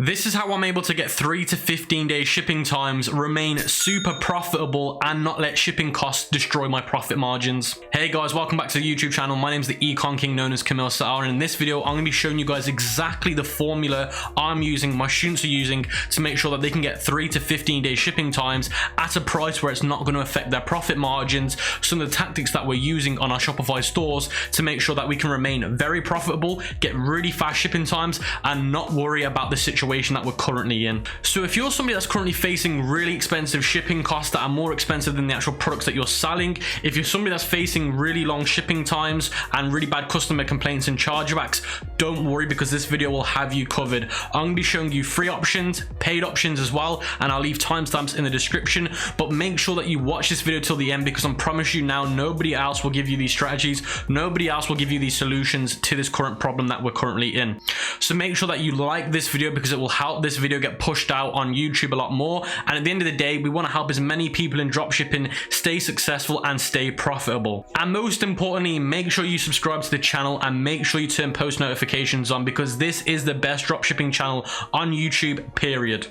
This is how I'm able to get 3 to 15 day shipping times, remain super profitable, and not let shipping costs destroy my profit margins. Hey guys, welcome back to the YouTube channel. My name is the Econ King known as Camille Saar, and in this video I'm going to be showing you guys exactly the formula I'm using, my students are using, to make sure that they can get 3 to 15 day shipping times at a price where it's not going to affect their profit margins. Some of the tactics that we're using on our Shopify stores to make sure that we can remain very profitable, get really fast shipping times, and not worry about the situation that we're currently in. So if you're somebody that's currently facing really expensive shipping costs that are more expensive than the actual products that you're selling, if you're somebody that's facing really long shipping times and really bad customer complaints and chargebacks, don't worry, because this video will have you covered. I'm going to be showing you free options, paid options as well, and I'll leave timestamps in the description. But make sure that you watch this video till the end, because I promise you now, nobody else will give you these strategies, nobody else will give you these solutions to this current problem that we're currently in. So make sure that you like this video, because it will help this video get pushed out on YouTube a lot more. And at the end of the day, we want to help as many people in dropshipping stay successful and stay profitable. And most importantly, make sure you subscribe to the channel and make sure you turn post notifications on, because this is the best dropshipping channel on YouTube, period.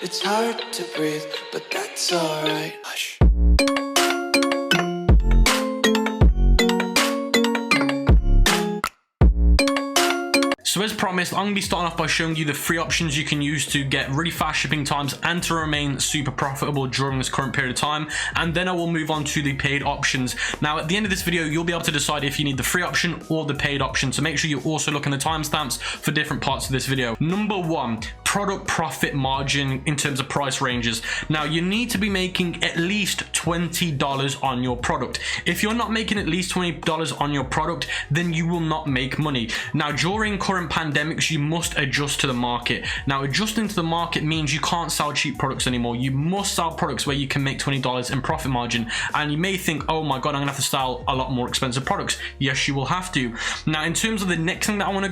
It's hard to breathe, but that's alright. Hush. So as promised, I'm going to be starting off by showing you the free options you can use to get really fast shipping times and to remain super profitable during this current period of time. And then I will move on to the paid options. Now, at the end of this video, you'll be able to decide if you need the free option or the paid option. So make sure you also look in the timestamps for different parts of this video. Number one, product profit margin in terms of price ranges. Now, you need to be making at least $20 on your product. If you're not making at least $20 on your product, then you will not make money. Now, during current pandemics, you must adjust to the market. Now, adjusting to the market means you can't sell cheap products anymore. You must sell products where you can make $20 in profit margin. And you may think, oh my God, I'm gonna have to sell a lot more expensive products. Yes, you will have to. Now, in terms of the next thing that I wanna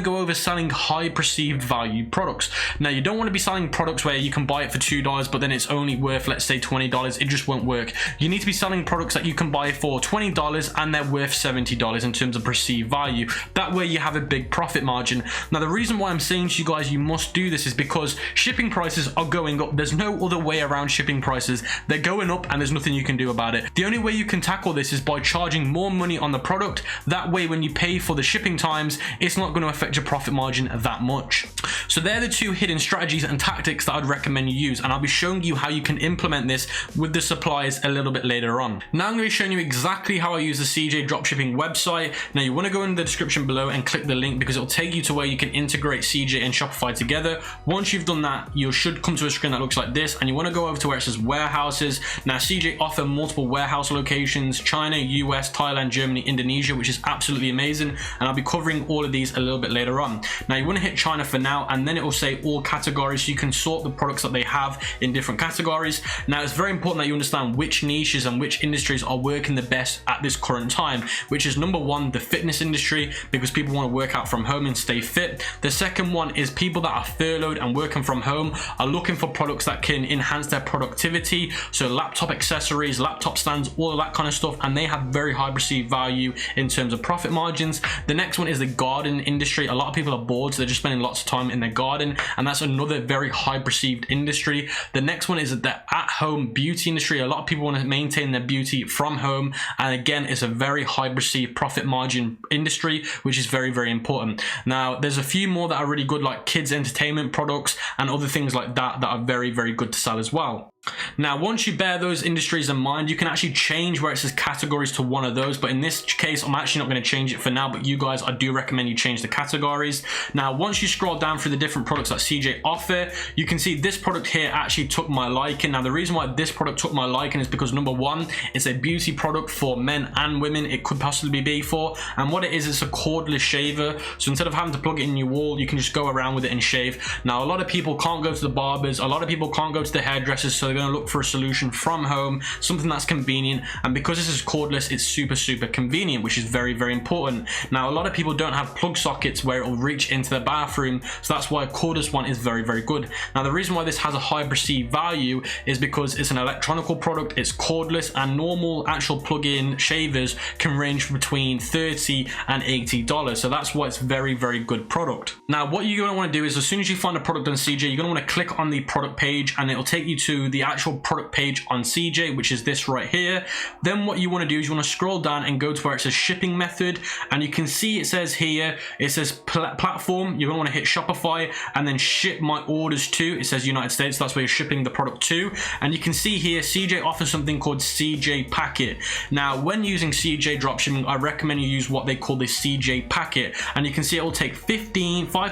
go over selling high perceived value products. Now, you don't wanna be selling products where you can buy it for $2, but then it's only worth, let's say, $20. It just won't work. You need to be selling products that you can buy for $20 and they're worth $70 in terms of perceived value. That way you have a big profit margin. Now, the reason why I'm saying to you guys you must do this is because shipping prices are going up. There's no other way around shipping prices. They're going up and there's nothing you can do about it. The only way you can tackle this is by charging more money on the product. That way, when you pay for the shipping times, it's not going to affect your profit margin that much. So they're the two hidden strategies and tactics that I'd recommend you use, and I'll be showing you how you can implement this with the suppliers a little bit later on. Now I'm going to be showing you exactly how I use the CJ Dropshipping website. Now you want to go in the description below and click the link, because it'll take you to where you can integrate CJ and Shopify together. Once you've done that, you should come to a screen that looks like this, and you want to go over to where it says warehouses. Now, CJ offer multiple warehouse locations: China, US, Thailand, Germany, Indonesia, which is absolutely amazing, and I'll be covering all of these a little bit later on. Now you want to hit China for now, and then it will say all categories, so you can sort the products that they have in different categories. Now, it's very important that you understand which niches and which industries are working the best at this current time, which is number one, the fitness industry, because people want to work out from home and stay fit. The second one is people that are furloughed and working from home are looking for products that can enhance their productivity, so laptop accessories, laptop stands, all of that kind of stuff, and they have very high perceived value in terms of profit margins. The next one is the garden industry. A lot of people are bored, so they're just spending lots of time in their garden, and that's another very high perceived industry. The next one is the at-home beauty industry. A lot of people want to maintain their beauty from home, and again, it's a very high perceived profit margin industry, which is very, very important. Now, there's a few more that are really good, like kids entertainment products and other things like that are very, very good to sell as well. Now, once you bear those industries in mind, you can actually change where it says categories to one of those, but in this case, I'm actually not going to change it for now, but you guys, I do recommend you change the categories. Now, once you scroll down through the different products that CJ offer, you can see this product here actually took my liking. Now, the reason why this product took my liking is because number one, it's a beauty product for men and women. It could possibly be for, and what it is, it's a cordless shaver. So instead of having to plug it in your wall, you can just go around with it and shave. Now, a lot of people can't go to the barbers, a lot of people can't go to the hairdressers, so they're going to look for a solution from home, something that's convenient. And because this is cordless, it's super convenient, which is very important. Now, a lot of people don't have plug sockets where it will reach into their bathroom, so that's why a cordless one is very good. Now, the reason why this has a high perceived value is because it's an electronical product, it's cordless, and normal actual plug-in shavers can range between $30 and $80. So that's why it's very good product. Now, what you're going to want to do is, as soon as you find a product on CJ, you're going to want to click on the product page, and it'll take you to the actual product page on CJ, which is this right here. Then what you want to do is you want to scroll down and go to where it says shipping method, and you can see it says here, it says platform. You're going to want to hit Shopify and then ship my orders to, it says United States, that's where you're shipping the product to. And you can see here CJ offers something called CJ packet. Now, when using CJ dropshipping, I recommend you use what they call the CJ packet, and you can see it will take 5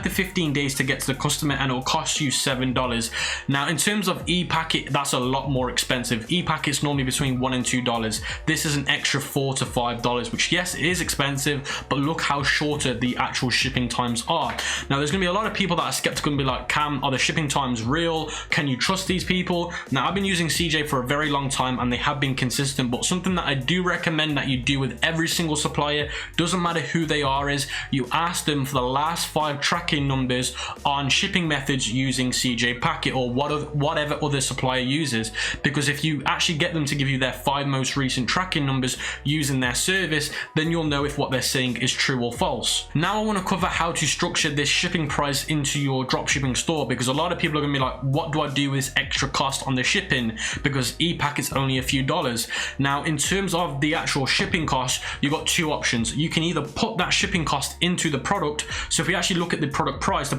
to 15 days to get to the customer, and it will cost you $7. Now, in terms of e-packet, that's a lot more expensive. E-packet's normally between $1 and $2. This is an extra $4 to $5, which, yes, it is expensive, but look how shorter the actual shipping times are. Now, there's gonna be a lot of people that are skeptical and be like, Cam, are the shipping times real? Can you trust these people? Now, I've been using CJ for a very long time, and they have been consistent, but something that I do recommend that you do with every single supplier, doesn't matter who they are, is you ask them for the last 5 tracking numbers on shipping methods using CJ packet or whatever other supplier uses, because if you actually get them to give you their 5 most recent tracking numbers using their service, then you'll know if what they're saying is true or false. Now, I want to cover how to structure this shipping price into your dropshipping store, because a lot of people are going to be like, what do I do with extra cost on the shipping, because e-packet's only a few dollars. Now, in terms of the actual shipping cost, you've got 2 options. You can either put that shipping cost into the product. So if we actually look at the product price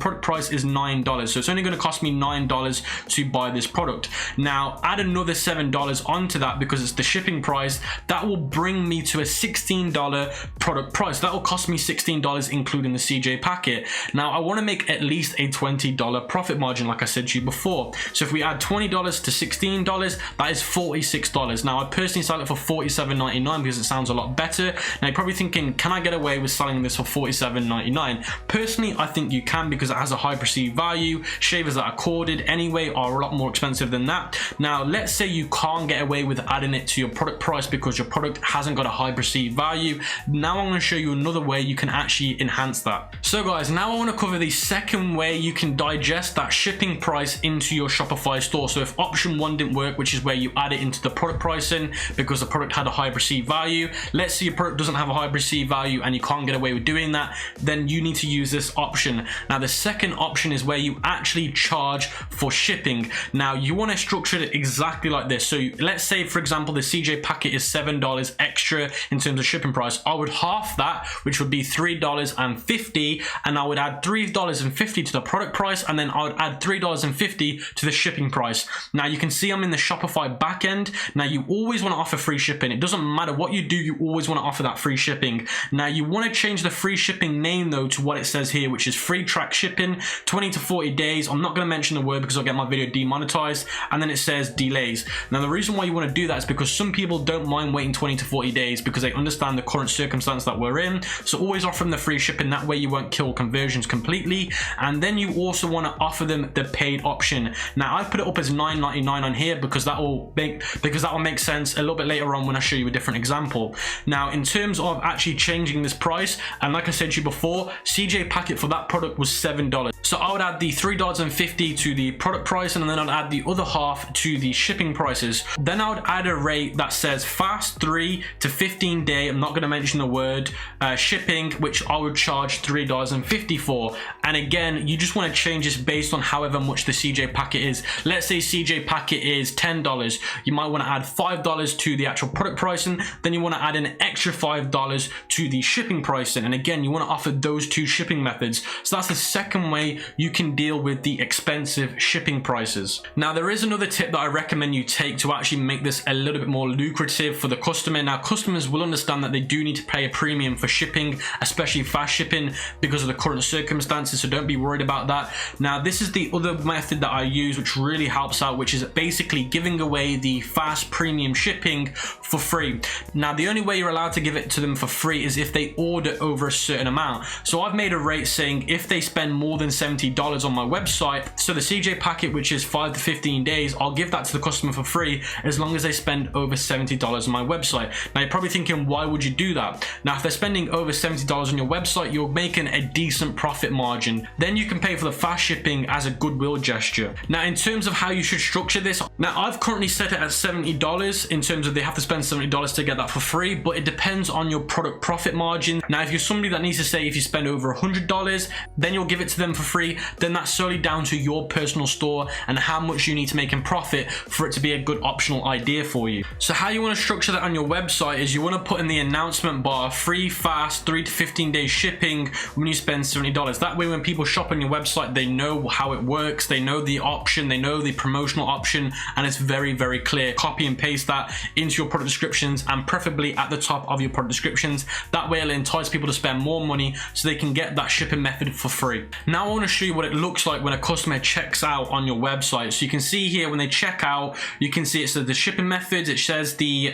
is $9, so it's only going to cost me $9 to buy this product. Now, add another $7 onto that because it's the shipping price. That will bring me to a $16 product price. That will cost me $16 including the CJ packet. Now, I want to make at least a $20 profit margin, like I said to you before. So if we add $20 to $16, that is $46. Now, I personally sell it for $47.99 because it sounds a lot better. Now, you're probably thinking, can I get away with selling this for $47.99? Personally, I think you can, because it has a high perceived value. Shavers that are corded anyway are a lot more expensive than that. Now, let's say you can't get away with adding it to your product price because your product hasn't got a high perceived value. Now I'm going to show you another way you can actually enhance that. So guys, now I want to cover the second way you can digest that shipping price into your Shopify store. So if option 1 didn't work, which is where you add it into the product pricing because the product had a high perceived value, let's say your product doesn't have a high perceived value and you can't get away with doing that, then you need to use this option. Now, the second option is where you actually charge for shipping. Now, you want to structure it exactly like this. So let's say, for example, the CJ packet is $7 extra in terms of shipping price. I would half that, which would be $3.50, and I would add $3.50 to the product price, and then I would add $3.50 to the shipping price. Now, you can see I'm in the Shopify backend. Now, you always want to offer free shipping. It doesn't matter what you do, you always want to offer that free shipping. Now, you want to change the free shipping name though to what it says here, which is free track shipping, 20 to 40 days. I'm not going to mention the word because I'll get my video demonetized. And then it says delays. Now, the reason why you want to do that is because some people don't mind waiting 20 to 40 days because they understand the current circumstance that we're in. So always offer them the free shipping. That way you won't kill conversions completely. And then you also want to offer them the paid option. Now, I put it up as $9.99 on here because that will make sense a little bit later on when I show you a different example. Now, in terms of actually changing this price, and like I said to you before, CJ packet for that product was $7. So I would add the $3.50 to the product price, and then I'd add the other half to the shipping prices. Then I would add a rate that says fast 3 to 15 day, I'm not going to mention the word, shipping, which I would charge $3.50 for. And again, you just want to change this based on however much the CJ packet is. Let's say CJ packet is $10. You might want to add $5 to the actual product pricing. Then you want to add an extra $5 to the shipping pricing. And again, you want to offer those 2 shipping methods. So that's the second way you can deal with the expensive shipping prices. Now, there is another tip that I recommend you take to actually make this a little bit more lucrative for the customer. Now, customers will understand that they do need to pay a premium for shipping, especially fast shipping, because of the current circumstances, so don't be worried about that. Now, this is the other method that I use which really helps out, which is basically giving away the fast premium shipping for free. Now, the only way you're allowed to give it to them for free is if they order over a certain amount. So I've made a rate saying if they spend more than $70 on my website, so the CJ packet, which is 5 to 15 days, days, I'll give that to the customer for free as long as they spend over $70 on my website. Now you're probably thinking, why would you do that? Now if they're spending over $70 on your website, you're making a decent profit margin. Then you can pay for the fast shipping as a goodwill gesture. Now in terms of how you should structure this, now I've currently set it at $70 in terms of they have to spend $70 to get that for free, but it depends on your product profit margin. Now if you're somebody that needs to say if you spend over $100, then you'll give it to them for free, then that's solely down to your personal store and how much you need to make in profit for it to be a good optional idea for you. So how you want to structure that on your website is you want to put in the announcement bar free, fast, 3 to 15 day shipping when you spend $70. That way when people shop on your website, they know how it works, they know the option, they know the promotional option, and it's very, very clear. Copy and paste that into your product descriptions and preferably at the top of your product descriptions. That way it'll entice people to spend more money so they can get that shipping method for free. Now I want to show you what it looks like when a customer checks out on your website. So you can see here when they check out, you can see it says the shipping methods. It says the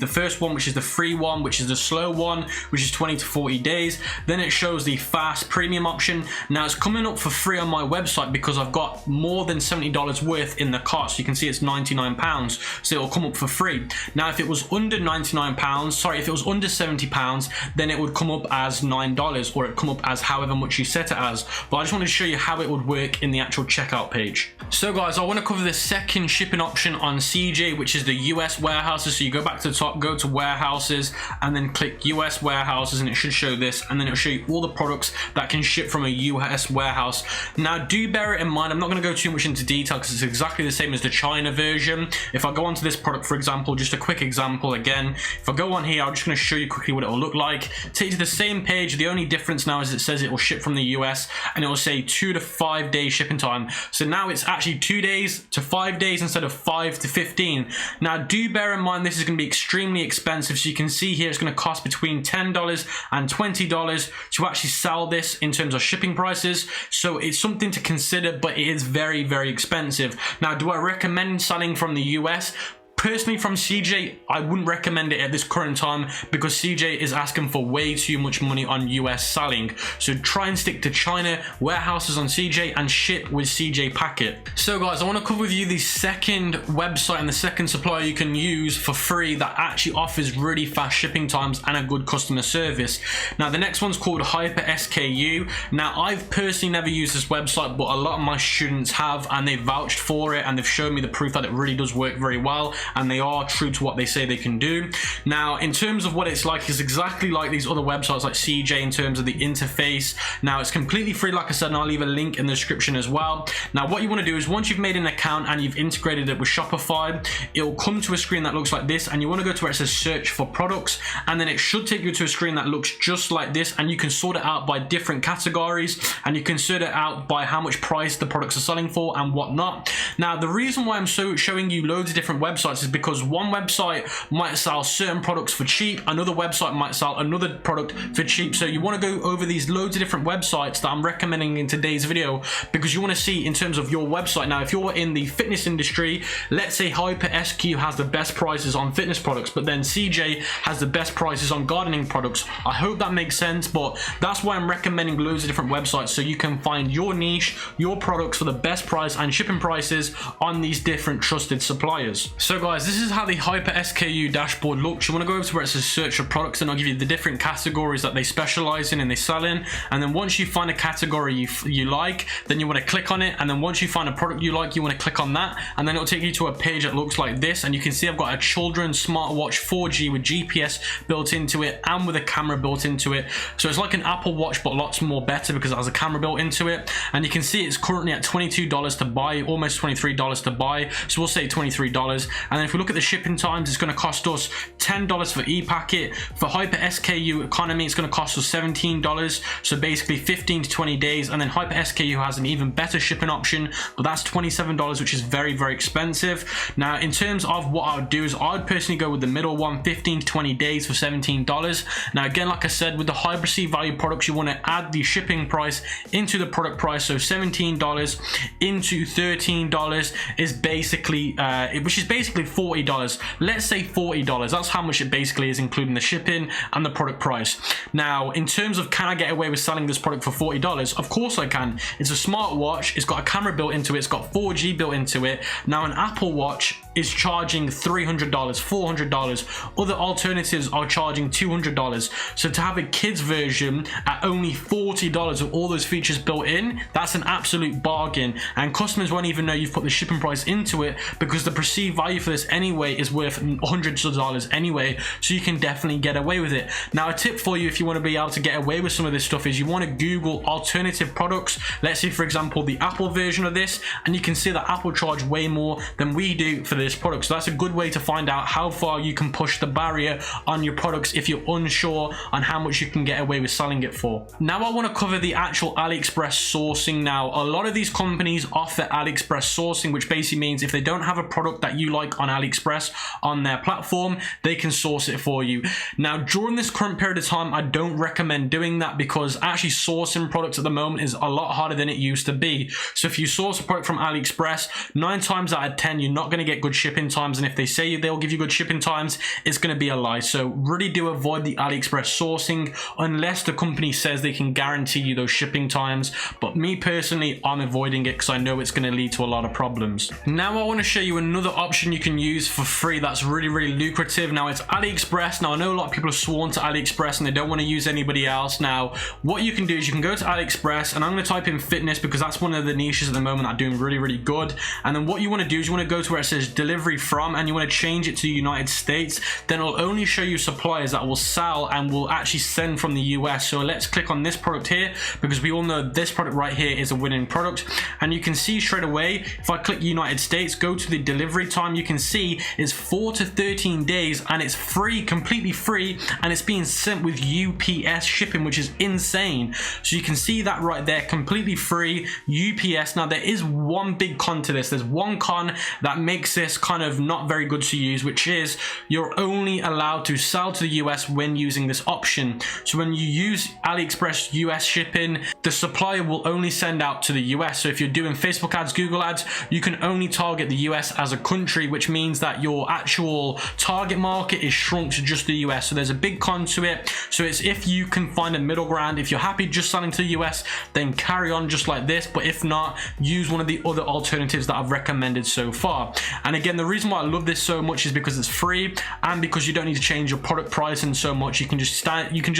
first one, which is the free one, which is the slow one, which is 20 to 40 days. Then it shows the fast premium option. Now it's coming up for free on my website because I've got more than $70 worth in the cart. So you can see it's £99, so it'll come up for free. Now if it was under £99, sorry, if it was under £70, then it would come up as $9, or it come up as however much you set it as. But I just wanted to show you how it would work in the actual checkout page. So guys, I want to cover the second shipping option on CJ, which is the US warehouses. So you go back to the top, go to warehouses, and then click US warehouses, and it should show this, and then it'll show you all the products that can ship from a US warehouse. Now do bear it in mind, I'm not going to go too much into detail because it's exactly the same as the China version. If I go onto this product, for example, just a quick example again, if I go on here, I'm just going to show you quickly what it will look like. Take you to the same page. The only difference now is it says it will ship from the US, and it will say 2 to 5 day shipping time. So now it's actually 2 days to 5 days instead of 5 to 15. Now do bear in mind this is going to be extremely expensive. So you can see here it's going to cost between $10 and $20 to actually sell this in terms of shipping prices. So it's something to consider, but it is very, very expensive. Now do I recommend selling from the US? Personally, from CJ, I wouldn't recommend it at this current time because CJ is asking for way too much money on US selling. So try and stick to China warehouses on CJ and ship with CJ Packet. So guys, I want to cover with you the second website and the second supplier you can use for free that actually offers really fast shipping times and a good customer service. Now the next one's called Hyper SKU. Now I've personally never used this website, but a lot of my students have, and they've vouched for it and they've shown me the proof that it really does work very well, and they are true to what they say they can do. Now in terms of what it's like, it's exactly like these other websites like CJ in terms of the interface. Now it's completely free, like I said, and I'll leave a link in the description as well. Now what you want to do is once you've made an account and you've integrated it with Shopify, it'll come to a screen that looks like this, and you want to go to where it says search for products, and then it should take you to a screen that looks just like this, and you can sort it out by different categories, and you can sort it out by how much price the products are selling for and whatnot. Now the reason why I'm showing you loads of different websites is because one website might sell certain products for cheap, another website might sell another product for cheap. So you want to go over these loads of different websites that I'm recommending in today's video, because you want to see in terms of your website. Now if you're in the fitness industry, let's say Hyper SQ has the best prices on fitness products, but then CJ has the best prices on gardening products. I hope that makes sense, but that's why I'm recommending loads of different websites, so you can find your niche, your products for the best price and shipping prices on these different trusted suppliers. So guys, this is how the Hyper SKU dashboard looks. You want to go over to where it says search for products, and I'll give you the different categories that they specialize in and they sell in. And then once you find a category you like, then you want to click on it. And then once you find a product you like, you want to click on that, and then it'll take you to a page that looks like this. And you can see I've got a children's smartwatch 4G with GPS built into it and with a camera built into it. So it's like an Apple Watch, but lots more better because it has a camera built into it. And you can see it's currently at $22 to buy, almost $23 to buy. So we'll say $23. And then if we look at the shipping times, it's going to cost us $10 for e-packet. For Hyper SKU economy, it's going to cost us $17, so basically 15 to 20 days. And then Hyper SKU has an even better shipping option, but that's $27, which is very, very expensive. Now in terms of what I would do is I'd personally go with the middle one, 15 to 20 days for $17. Now again, like I said, with the high perceived value products, you want to add the shipping price into the product price. So $17 into $13 is basically which is basically $40. Let's say $40. That's how much it basically is, including the shipping and the product price. Now, in terms of can I get away with selling this product for $40? Of course I can. It's a smartwatch. It's got a camera built into it. It's got 4G built into it. Now, an Apple Watch is charging $300, $400. Other alternatives are charging $200. So to have a kids version at only $40 with all those features built in, that's an absolute bargain. And customers won't even know you've put the shipping price into it, because the perceived value for this anyway is worth hundreds of dollars anyway. So you can definitely get away with it. Now, a tip for you if you want to be able to get away with some of this stuff is you want to Google alternative products. Let's say, for example, the Apple version of this, and you can see that Apple charge way more than we do for this product. So that's a good way to find out how far you can push the barrier on your products if you're unsure on how much you can get away with selling it for. Now, I want to cover the actual AliExpress sourcing. Now, a lot of these companies offer AliExpress sourcing, which basically means if they don't have a product that you like on AliExpress on their platform, they can source it for you. Now, during this current period of time, I don't recommend doing that, because actually sourcing products at the moment is a lot harder than it used to be. So if you source a product from AliExpress, 9 times out of 10, you're not going to get good shipping times. And if they say they'll give you good shipping times, it's going to be a lie. So really do avoid the AliExpress sourcing unless the company says they can guarantee you those shipping times. But me personally, I'm avoiding it because I know it's going to lead to a lot of problems. Now I want to show you another option you can use for free that's really, really lucrative. Now, it's AliExpress. Now, I know a lot of people are sworn to AliExpress and they don't want to use anybody else. Now, what you can do is you can go to AliExpress, and I'm going to type in fitness because that's one of the niches at the moment that are doing really, really good. And then what you want to do is you want to go to where it says delivery from, and you want to change it to the United States. Then it'll only show you suppliers that will sell and will actually send from the US. So let's click on this product here, because we all know this product right here is a winning product. And you can see straight away, if I click United States, go to the delivery time, you can see it's 4 to 13 days, and it's free, completely free, and it's being sent with UPS shipping, which is insane. So you can see that right there, completely free, UPS. Now, there is one big con to this. There's one con that makes this kind of not very good to use, which is you're only allowed to sell to the US when using this option. So when you use AliExpress US shipping, the supplier will only send out to the US. So if you're doing Facebook ads, Google ads, you can only target the US as a country, which means that your actual target market is shrunk to just the US. So there's a big con to it. So it's if you can find a middle ground. If you're happy just selling to the US, then carry on just like this. But if not, use one of the other alternatives that I've recommended so far. And again, the reason why I love this so much is because it's free, and because you don't need to change your product pricing so much. You can just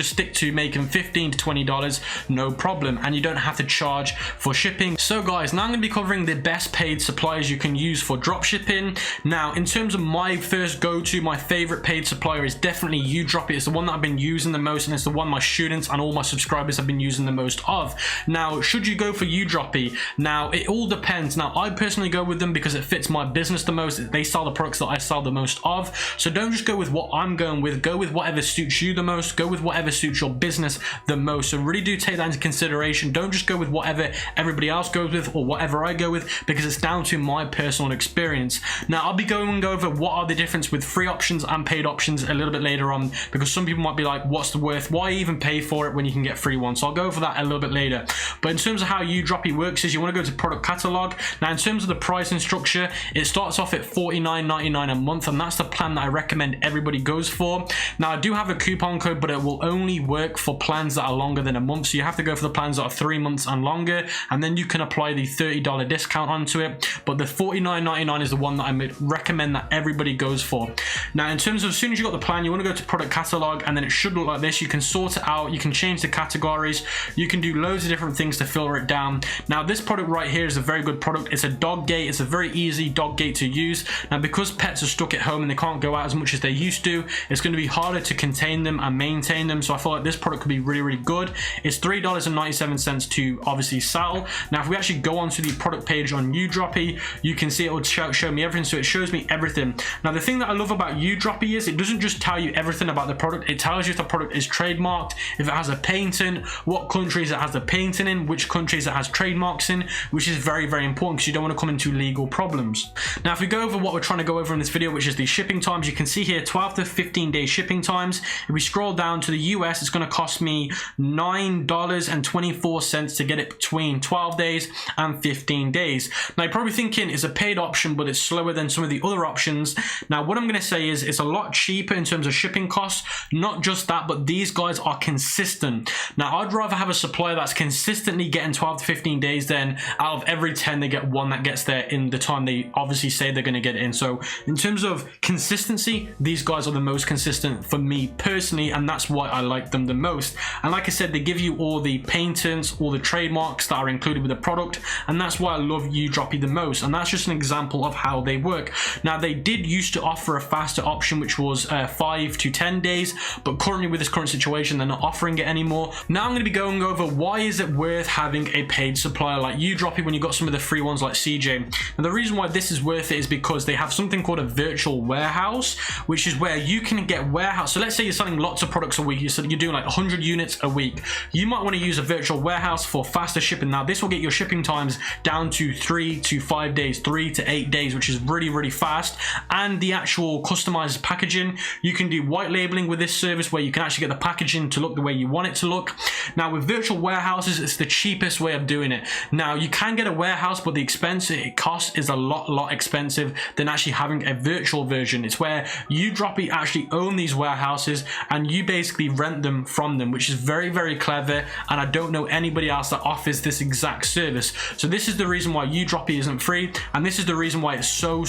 stick to making $15 to $20, no problem, and you don't have to charge for shipping. So guys, now I'm going to be covering the best paid suppliers you can use for dropshipping. Now, in terms of my first go-to, my favorite paid supplier is definitely UDropit. It's the one that I've been using the most, and it's the one my students and all my subscribers have been using the most of. Now, should you go for UDropit? Now, it all depends. Now, I personally go with them because it fits my business the most. They sell the products that I sell the most of. So don't just go with what I'm going with. Go with whatever suits you the most. Go with whatever suits your business the most. So really do take that into consideration. Don't just go with whatever everybody else goes with or whatever I go with, because it's down to my personal experience. Now, I'll be going over what are the difference with free options and paid options a little bit later on, because some people might be like, what's the worth? Why even pay for it when you can get free ones? So I'll go over that a little bit later. But in terms of how UDropit works is you want to go to product catalog. Now, in terms of the pricing structure, it starts off at $49.99 a month, and that's the plan that I recommend everybody goes for. Now, I do have a coupon code, but it will only work for plans that are longer than a month. So you have to go for the plans that are 3 months and longer, and then you can apply the $30 discount onto it. But the $49.99 is the one that I recommend that everybody goes for. Now, in terms of as soon as you got the plan, you want to go to product catalog, and then it should look like this. You can sort it out, you can change the categories, you can do loads of different things to filter it down. Now, this product right here is a very good product. It's a dog gate. It's a very easy dog gate to use. Now, because pets are stuck at home and they can't go out as much as they used to, it's going to be harder to contain them and maintain them. So I feel like this product could be really, really good. It's $3.97 to obviously sell. Now, if we actually go onto the product page on UDropit, you can see it will show me everything. So it shows me everything. Now, the thing that I love about UDropit is it doesn't just tell you everything about the product. It tells you if the product is trademarked, if it has a patent, what countries it has the patent in, which countries it has trademarks in, which is very, very important because you don't want to come into legal problems. Now, if we go over what we're trying to go over in this video, which is the shipping times. You can see here 12 to 15 day shipping times. If we scroll down to the US, it's going to cost me $9.24 to get it between 12 days and 15 days. Now you're probably thinking it's a paid option, but it's slower than some of the other options. Now what I'm going to say is it's a lot cheaper in terms of shipping costs. Not just that, but these guys are consistent. Now I'd rather have a supplier that's consistently getting 12 to 15 days than out of every 10 they get one that gets there in the time they obviously say they're going to get it in. So in terms of consistency, these guys are the most consistent for me personally, and that's why I like them the most. And like I said, they give you all the patents, all the trademarks that are included with the product, and that's why I love Udroppy the most. And that's just an example of how they work. Now they did used to offer a faster option, which was 5 to 10 days, but currently with this current situation they're not offering it anymore. Now I'm going to be going over why is it worth having a paid supplier like Udroppy when you got some of the free ones like CJ. And the reason why this is worth it is because they have something called a virtual warehouse, which is where you can get warehouse. So let's say you're selling lots of products a week, you're doing like 100 units a week. You might want to use a virtual warehouse for faster shipping. Now this will get your shipping times down to 3 to 5 days, 3 to 8 days, which is really fast. And the actual customized packaging, you can do white labeling with this service where you can actually get the packaging to look the way you want it to look. Now with virtual warehouses, it's the cheapest way of doing it. Now you can get a warehouse, but the expense it costs is a lot expensive than actually having a virtual version. It's where Udroppy actually own these warehouses and you basically rent them from them, which is very clever, and I don't know anybody else that offers this exact service. So this is the reason why Udroppy isn't free, and this is the reason why it's so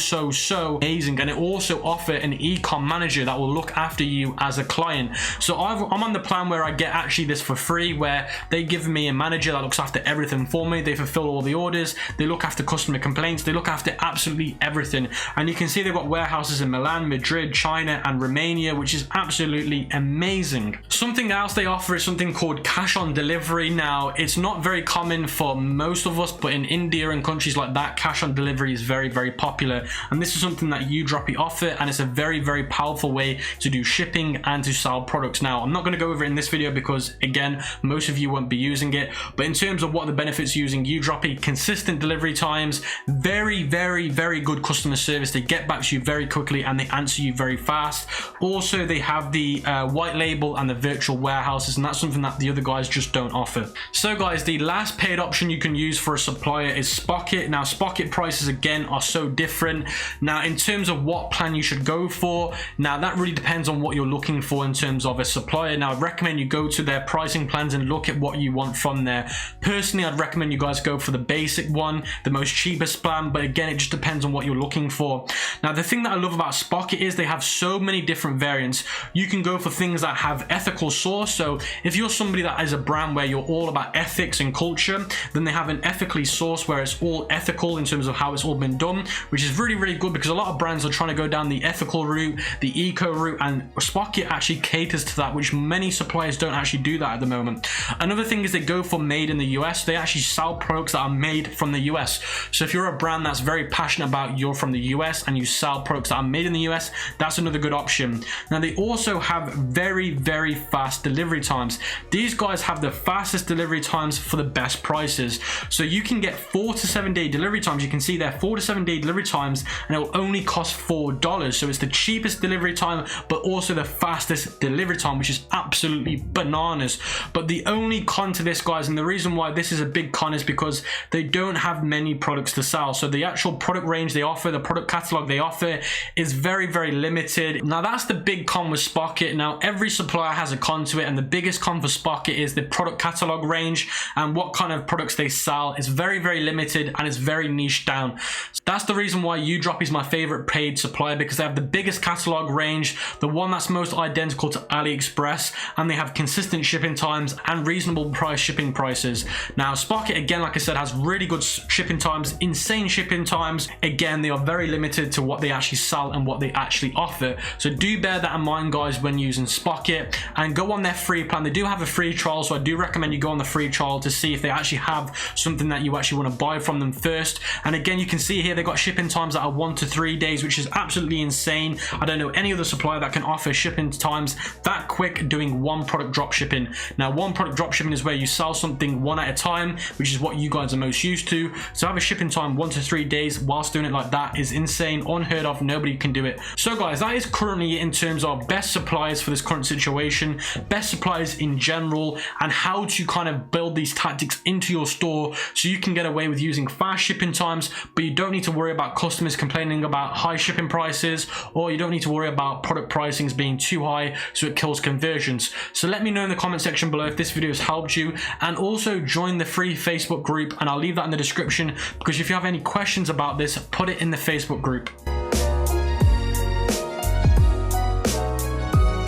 amazing. And it also offers an ECOM manager that will look after you as a client. So I'm on the plan where I get actually this for free, where they give me a manager that looks after everything for me. They fulfill all the orders, they look after customer complaints, they look after absolutely everything. And you can see they've got warehouses in Milan, Madrid, China and Romania, which is absolutely amazing. Something else they offer is something called cash on delivery. Now it's not very common for most of us, but in India and countries like that, cash on delivery is very popular, and this is something that Udroppy offer, and it's a very powerful way to do shipping and to sell products. Now I'm not going to go over it in this video because again most of you won't be using it, but in terms of what the benefits using Udroppy: consistent delivery times, very good customer service, they get back to you very quickly and they answer you very fast. Also they have the white label and the virtual warehouses, and that's something that the other guys just don't offer. So guys, the last paid option you can use for a supplier is Spocket. Now Spocket prices again are so different. Now in terms of what plan you should go for, now that really depends on what you're looking for in terms of a supplier. Now I'd recommend you go to their pricing plans and look at what you want from there. Personally, I'd recommend you guys go for the basic one, the most cheapest plan, but again it just depends on what you're looking for. Now the thing that I love about Spocket is they have so many different variants. You can go for things that have ethical source. So if you're somebody that is a brand where you're all about ethics and culture, then they have an ethically sourced where it's all ethical in terms of how it's all been done, which is really good, because a lot of brands are trying to go down the ethical route, the eco route, and Spocket actually caters to that, which many suppliers don't actually do that at the moment. Another thing is they go for made in the US. They actually sell products that are made from the US. So if you're a brand that's very passionate about you're from the US and you sell products that are made in the US, that's another good option. Now they also have very fast delivery times. These guys have the fastest delivery times for the best prices. So you can get 4 to 7 day delivery times. You can see there 4 to 7 day delivery times, and it will only cost $4. So it's the cheapest delivery time, but also the fastest delivery time, which is absolutely bananas. But the only con to this, guys, and the reason why this is a big con, is because they don't have many products to sell. So the actual product range they offer, the product catalog they offer, is very limited. Now that's the big con with Spocket. Now every supplier has a con to it, and the biggest con for Spocket is the product catalog range and what kind of products they sell. It's very limited and it's very niche down. So that's the reason why Udroppy is my favorite paid supplier, because they have the biggest catalog range, the one that's most identical to AliExpress, and they have consistent shipping times and reasonable price shipping prices. Now Spocket, again, like I said, has really good shipping times, insane shipping times. Again, they are very limited to what they actually sell and what they actually offer. So do bear that in mind, guys, when using Spocket, and go on their free plan. They do have a free trial, so I do recommend you go on the free trial to see if they actually have something that you actually want to buy from them first. And again, you can see here they've got shipping times that are 1 to 3 days, which is absolutely insane. I don't know any other supplier that can offer shipping times that quick doing one product drop shipping. Now one product drop shipping is where you sell something one at a time, which is what you guys are most used to. So have a shipping time 1 to 3 days whilst doing it like That is insane, unheard of, nobody can do it. So guys, that is currently in terms of best suppliers for this current situation, best suppliers in general, and how to kind of build these tactics into your store so you can get away with using fast shipping times, but you don't need to worry about customers complaining about high shipping prices, or you don't need to worry about product pricings being too high so it kills conversions. So let me know in the comment section below if this video has helped you, and also join the free Facebook group, and I'll leave that in the description, because if you have any questions about this, put it in the Facebook group.